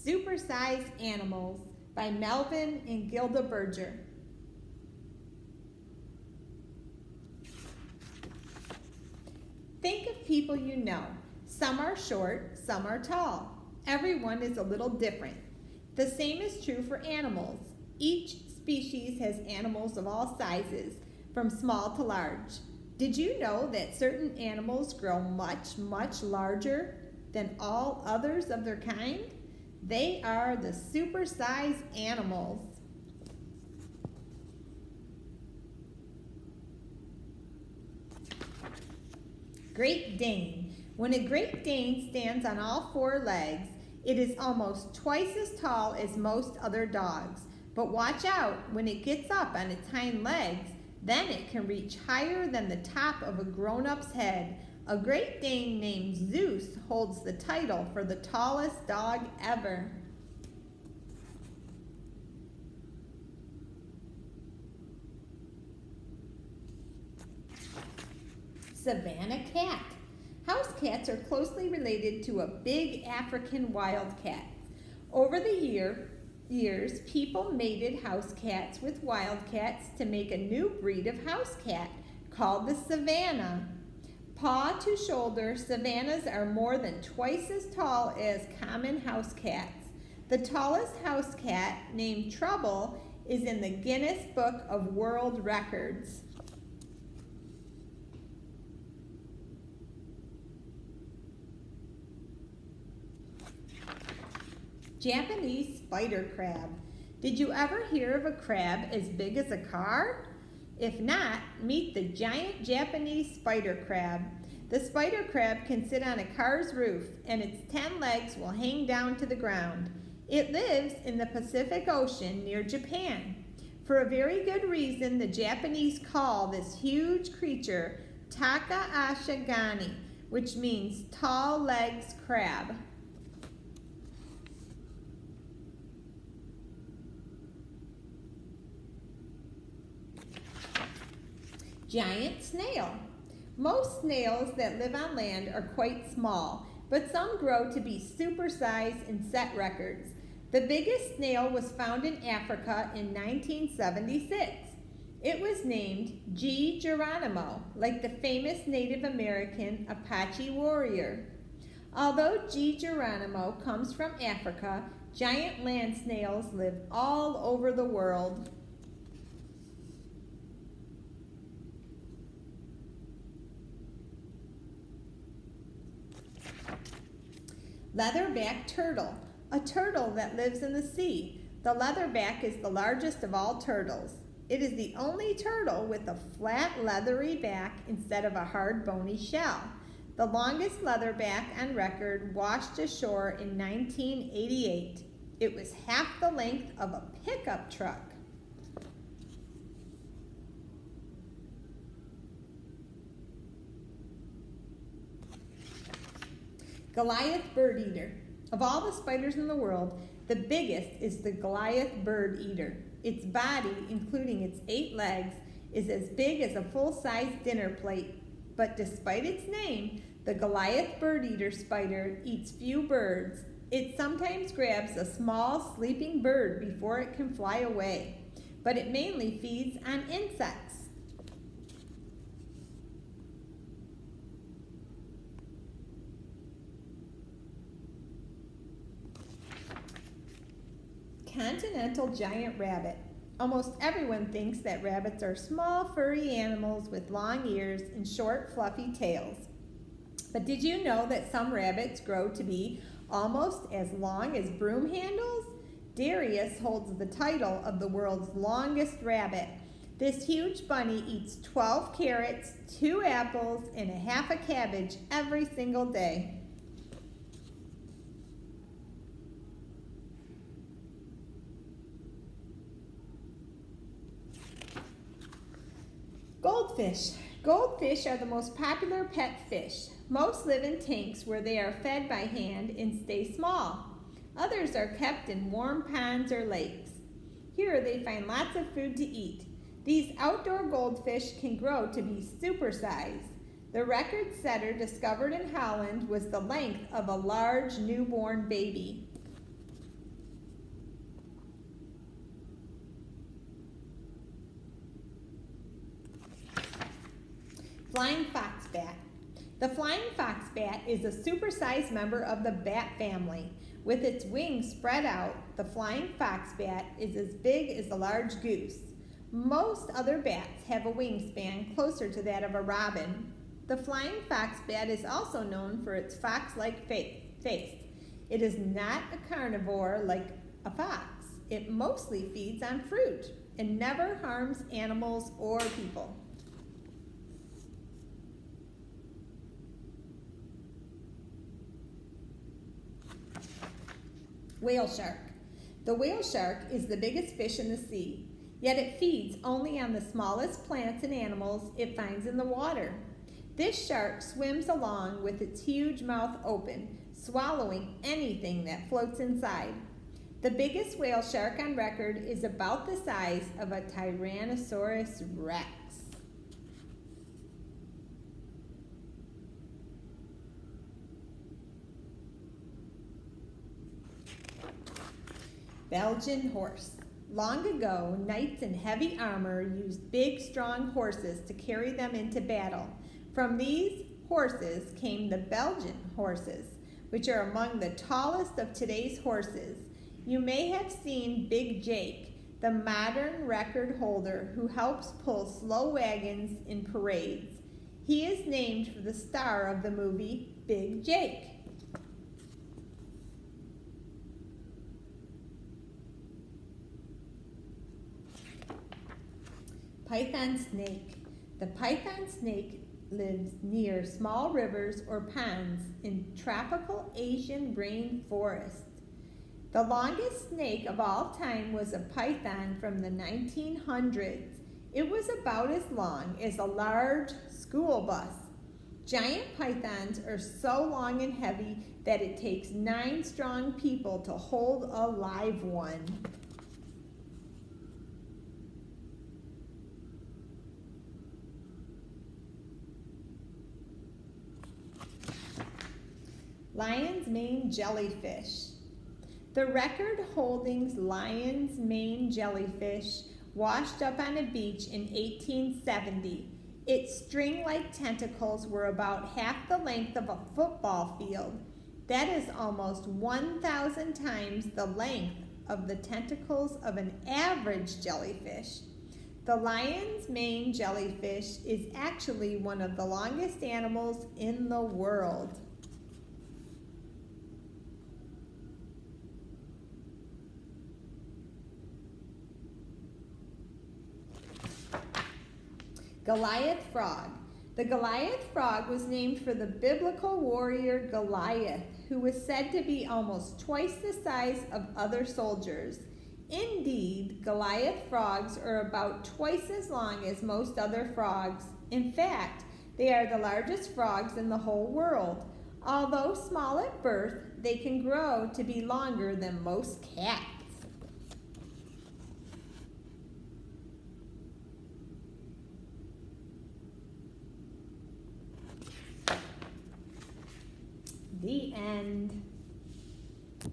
Supersize Animals by Melvin and Gilda Berger. Think of people you know. Some are short, some are tall. Everyone is a little different. The same is true for animals. Each species has animals of all sizes, from small to large. Did you know that certain animals grow much, much larger than all others of their kind? They are the supersize animals. Great Dane. When a Great Dane stands on all four legs, it is almost twice as tall as most other dogs. But watch out, when it gets up on its hind legs, then it can reach higher than the top of a grown-up's head. A Great Dane named Zeus holds the title for the tallest dog ever. Savannah Cat. House cats are closely related to a big African wildcat. Over the years, people mated house cats with wildcats to make a new breed of house cat called the Savannah. Paw to shoulder, Savannahs are more than twice as tall as common house cats. The tallest house cat, named Trouble, is in the Guinness Book of World Records. Japanese spider crab. Did you ever hear of a crab as big as a car? If not, meet the giant Japanese spider crab. The spider crab can sit on a car's roof and its 10 legs will hang down to the ground. It lives in the Pacific Ocean near Japan. For a very good reason, the Japanese call this huge creature Takaashigani, which means tall legs crab. Giant snail. Most snails that live on land are quite small, but some grow to be supersized and set records. The biggest snail was found in Africa in 1976. It was named G. Geronimo, like the famous Native American Apache warrior. Although G. Geronimo comes from Africa, giant land snails live all over the world. Leatherback turtle, a turtle that lives in the sea. The leatherback is the largest of all turtles. It is the only turtle with a flat leathery back instead of a hard bony shell. The longest leatherback on record washed ashore in 1988. It was half the length of a pickup truck. Goliath bird eater. Of all the spiders in the world, the biggest is the Goliath bird eater. Its body, including its 8 legs, is as big as a full-size dinner plate. But despite its name, the Goliath bird eater spider eats few birds. It sometimes grabs a small sleeping bird before it can fly away, but it mainly feeds on insects. Continental giant rabbit. Almost everyone thinks that rabbits are small, furry animals with long ears and short, fluffy tails. But did you know that some rabbits grow to be almost as long as broom handles? Darius holds the title of the world's longest rabbit. This huge bunny eats 12 carrots, 2 apples, and a half a cabbage every single day. Goldfish. Goldfish are the most popular pet fish. Most live in tanks where they are fed by hand and stay small. Others are kept in warm ponds or lakes. Here they find lots of food to eat. These outdoor goldfish can grow to be supersized. The record setter discovered in Holland was the length of a large newborn baby. Flying fox bat. The flying fox bat is a supersized member of the bat family. With its wings spread out, the flying fox bat is as big as a large goose. Most other bats have a wingspan closer to that of a robin. The flying fox bat is also known for its fox-like face. It is not a carnivore like a fox. It mostly feeds on fruit and never harms animals or people. Whale shark. The whale shark is the biggest fish in the sea, yet it feeds only on the smallest plants and animals it finds in the water. This shark swims along with its huge mouth open, swallowing anything that floats inside. The biggest whale shark on record is about the size of a Tyrannosaurus Rex. Belgian horse. Long ago, knights in heavy armor used big, strong horses to carry them into battle. From these horses came the Belgian horses, which are among the tallest of today's horses. You may have seen Big Jake, the modern record holder who helps pull slow wagons in parades. He is named for the star of the movie Big Jake. Python snake. The python snake lives near small rivers or ponds in tropical Asian rainforests. The longest snake of all time was a python from the 1900s. It was about as long as a large school bus. Giant pythons are so long and heavy that it takes 9 strong people to hold a live one. Lion's mane jellyfish. The record-holding lion's mane jellyfish washed up on a beach in 1870. Its string-like tentacles were about half the length of a football field. That is almost 1,000 times the length of the tentacles of an average jellyfish. The lion's mane jellyfish is actually one of the longest animals in the world. Goliath Frog. The Goliath Frog was named for the biblical warrior Goliath, who was said to be almost twice the size of other soldiers. Indeed, Goliath frogs are about twice as long as most other frogs. In fact, they are the largest frogs in the whole world. Although small at birth, they can grow to be longer than most cats. The end.